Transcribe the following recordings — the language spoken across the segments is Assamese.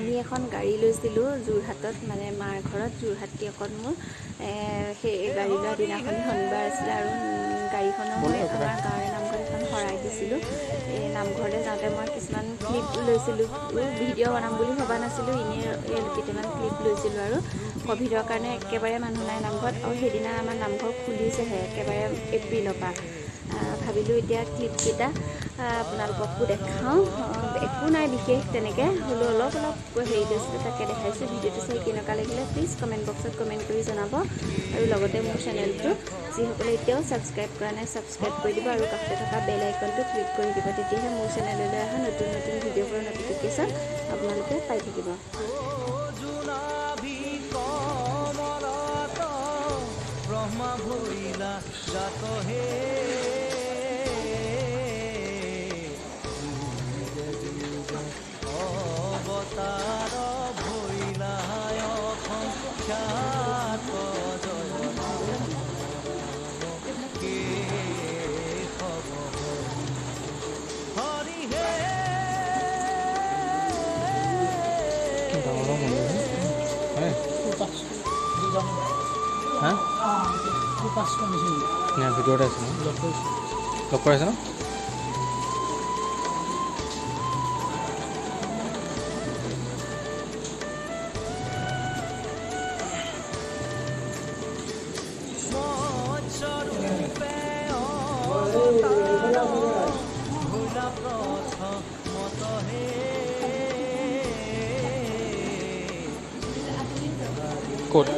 আমি এখন গাড়ী লৈছিলোঁ যোৰহাটত, মানে মাৰ ঘৰত যোৰহাট অকণ মোৰ সেই গাড়ী লোৱা দিনাখনি শনিবাৰ আছিলে আৰু গাড়ীখনৰ মই আমাৰ গাঁৱৰে নামঘৰত এখন শৰাই দিছিলোঁ। এই নামঘৰলৈ যাওঁতে মই কিছুমান ক্লিপ লৈছিলোঁ, ভিডিঅ' বনাম বুলি ভবা নাছিলোঁ, এনেই কেইটামান ক্লিপ লৈছিলোঁ আৰু ক'ভিডৰ কাৰণে একেবাৰে মানুহ নাই নামঘৰত, আৰু সেইদিনা আমাৰ নামঘৰ খুলিছেহে একেবাৰে এপ্ৰিলৰ পৰা। ভাবিলোঁ এতিয়া ক্লিপকেইটা আপোনালোককো দেখাওঁ, একো নাই বিশেষ তেনেকৈ, হ'লেও অলপ হেৰি লৈছিলোঁ তাকে দেখাইছোঁ। ভিডিঅ'টো চাই কেনেকুৱা লাগিলে প্লিজ কমেণ্ট বক্সত কমেণ্ট কৰি জনাব, আৰু লগতে মোৰ চেনেলটো যিসকলে এতিয়াও ছাবস্ক্ৰাইব কৰা নাই ছাবস্ক্ৰাইব কৰি দিব, আৰু কাষতে থকা বেল আইকনটো ক্লিক কৰি দিব, তেতিয়াহে মোৰ চেনেললৈ অহা নতুন নতুন ভিডিঅ'বোৰৰ নটিফিকেশ্যন আপোনালোকে পাই থাকিব। ব্ৰহ্মা ভৈলা জাত হে অৱতাৰ ভৈলায় খ্যাত জয় কে হব হৰি হে। ভিডিঅ'তে আছে ন, লগ কৰাইছে ন? ক'ত?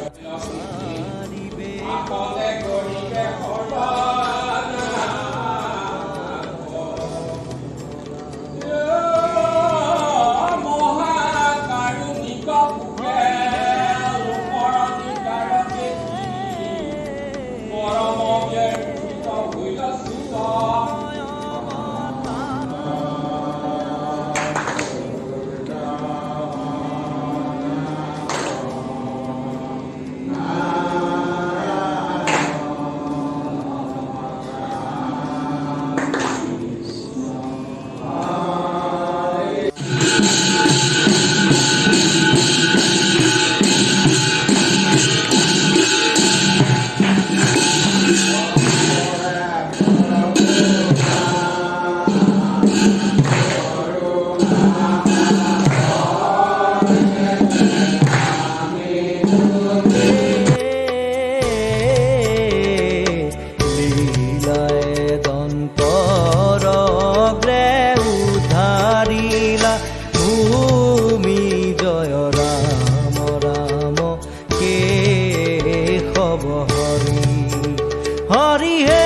হৰি হে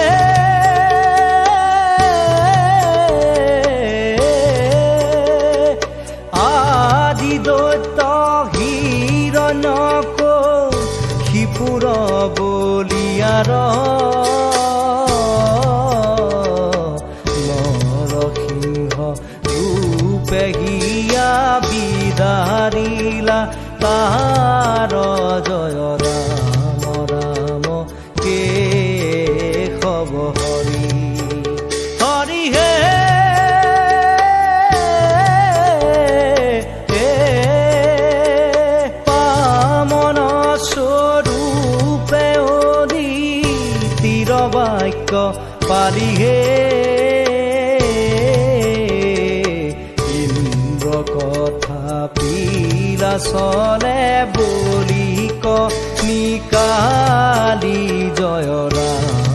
আদি দৈত্য হিৰণ্যক শিপুৰ বলিয়াৰ নৰসিংহ ৰূপে হিয়া বিদাৰিলা তাৰ জয় ৰাম ৰাম কে হব হৰি হৰি হে পামন স্বৰূপে অদিতিৰ বাক্য পালি হে ইন্দ্ৰ কথা পিলা চলে বলি নিকালি জয় ৰাম